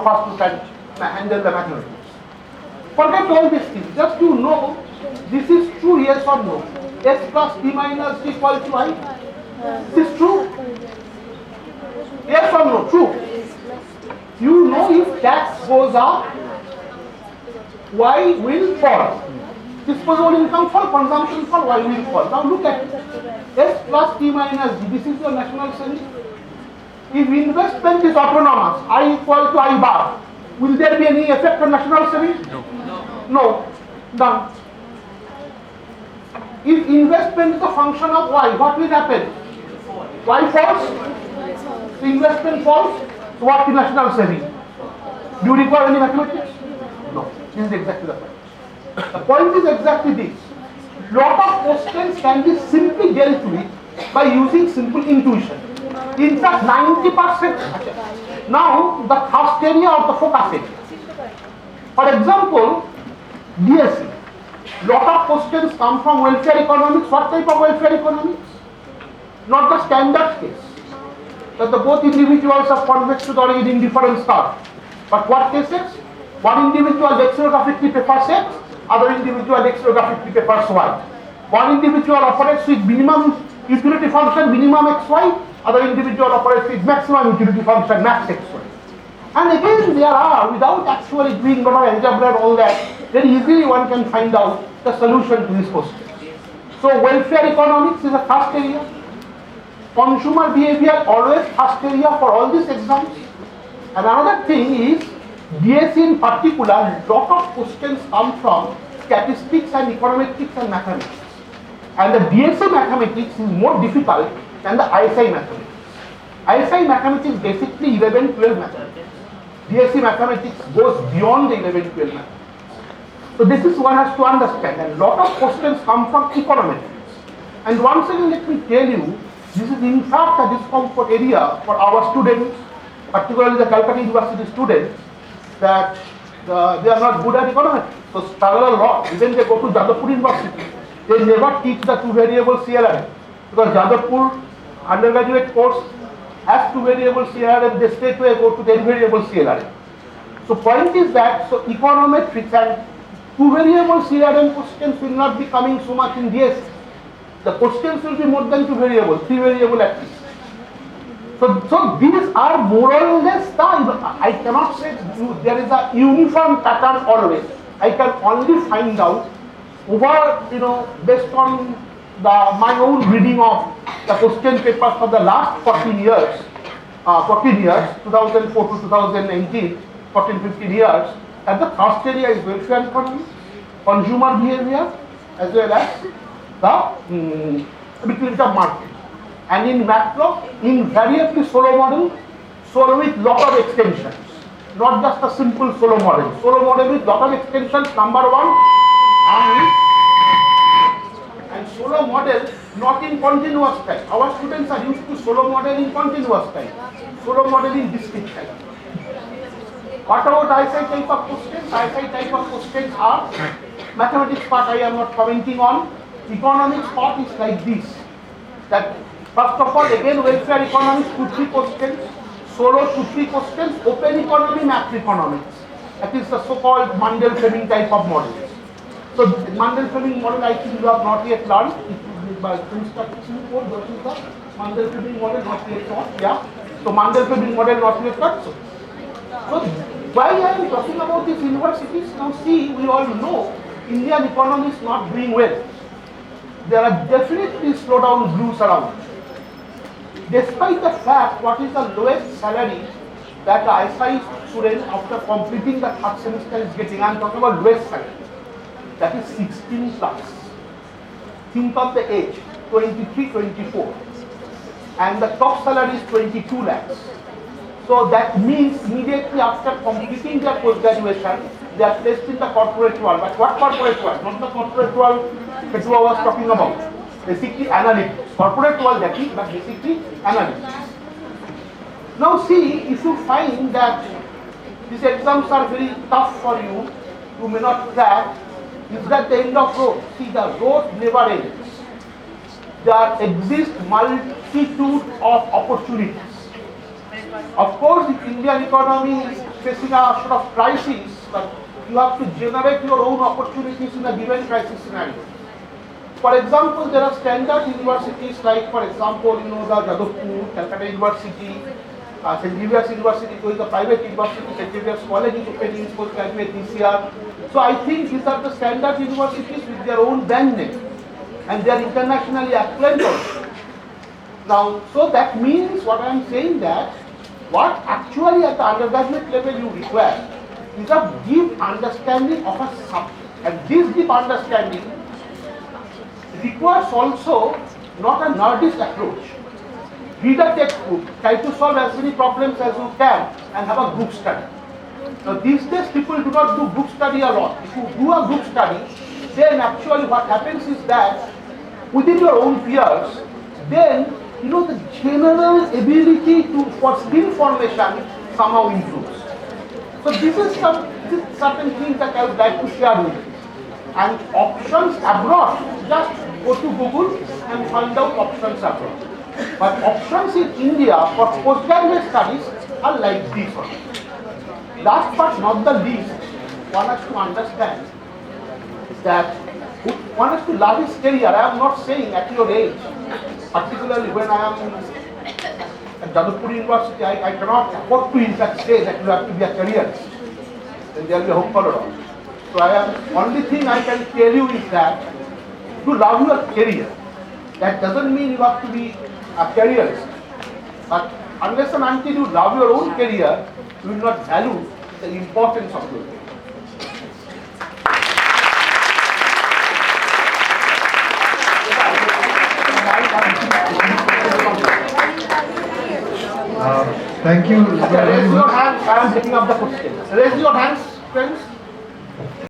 fast you can handle the mathematics. Forget all these things. Just you know this is true, yes or no. S plus T minus D equal to I. This is true. Yes or no? True. You know if tax goes up, Y will fall. Disposable income fall, consumption fall, Y will fall. Now look at it. S plus T minus D. This is your national savings. If investment is autonomous, I equal to I bar, will there be any effect on national savings? No. No. Done. If investment is a function of Y, what will happen? Y falls. The investment falls. So what is national saving? Do you require any mathematics? No. This is exactly the point. The point is exactly this. Lot of questions can be simply dealt with by using simple intuition. In fact, 90%. Now, the first area of the focus area. For example, DSE. Lot of questions come from welfare economics. What type of welfare economics? Not the standard case. That the both individuals are convex to the origin in different stars. But what cases? One individual dexterographically prefers X, other individual dexterographically prefers Y. One individual operates with minimum utility function minimum xy, other individual operates with maximum utility function max xy. And again there are, without actually doing a lot of algebra and all that, very easily one can find out the solution to this question. So welfare economics is a first area. Consumer behavior always first area for all these exams. And another thing is DSE in particular, lot of questions come from statistics and econometrics and mathematics. And the DSE mathematics is more difficult than the ISI mathematics. ISI mathematics is basically 11-12 mathematics. DSE mathematics goes beyond the 11-12 mathematics. So this is one has to understand, and lot of questions come from econometrics. And once again let me tell you, this is in fact a discomfort area for our students, particularly the Calcutta University students, that they are not good at economics. So struggle a lot. Even they go to Jadavpur University, they never teach the two variable CLRM, because Jadavpur undergraduate course has two variable CLRM, they straight away go to 10 variable CLRM. So point is that, so econometrics and two variable CLRM questions will not be coming so much in DS. The questions will be more than two variable, three variable at least. So these are more or less the, I cannot say there is a uniform pattern always. I can only find out over, based on my own reading of the question papers for the last 14 years, 2004 to 2019, 14-15 years, and the first area is welfare economy, consumer behavior, as well as the liquidity of market. And in macro, invariably solo model, solo with lot of extensions, not just a simple solo model. Solo model with lot of extensions, number one, and solo model not in continuous time. Our students are used to solo model in continuous time, solo model in discrete time. What about ISI type of questions? ISI type of questions are mathematics part I am not commenting on. Economics part is like this. That first of all, again welfare economics 2-3 questions, solo 2-3 questions, open economy, macroeconomics. That is the so-called Mundell-Fleming type of models. So Mundell-Fleming model I think you have not yet learned. It is by Prince Statistics Board, that is the Mundell-Fleming model not yet taught. Yeah. So Mundell-Fleming model not yet taught. So why I am talking about these universities? Now see, we all know Indian economy is not doing well. There are definitely slowdown blues around. Despite the fact, what is the lowest salary that the ISI student after completing the third semester is getting? I am talking about lowest salary. That is 16 plus. Think of the age, 23, 24. And the top salary is 22 lakhs. So that means immediately after completing their post-graduation, they are placed in the corporate world. But what corporate world? Not the corporate world that I was talking about. Basically analytics. Corporate world that is, but basically analytics. Now see, if you find that these exams are very tough for you, you may not crack, is that the end of road? See, the road never ends. There exist multitude of opportunities. Of course, if Indian economy is facing a sort of crisis, but you have to generate your own opportunities in a given crisis scenario. For example, there are standard universities like, for example, the Jadavpur, Calcutta University, St. Xavier's University, which is a private university, St. Xavier's College is opening postgraduate this year. So I think these are the standard universities with their own brand name, and they are internationally acclaimed also. Now, so that means what I am saying that what actually at the undergraduate level you require is a deep understanding of a subject, and this deep understanding requires also not a nerdish approach. Read a textbook, try to solve as many problems as you can, and have a group study. Now these days people do not do group study a lot. If you do a group study, then actually what happens is that within your own peers, then the general ability for skill formation somehow improves. So this is certain things that I would like to share with you. And options abroad, just go to Google and find out options abroad. But options in India for postgraduate studies are like this one. Last but not the least, one has to understand that one has to love his career. I am not saying at your age, particularly when I am at Jadavpur University, I cannot afford to in fact say that you have to be a careerist. Then there will be a hope for all. So only thing I can tell you is that to love your career. That doesn't mean you have to be a careerist. But unless and until you love your own career, you will not value the importance of your career. Thank you. Raise your hands. I am taking up the question. Raise your hands, friends.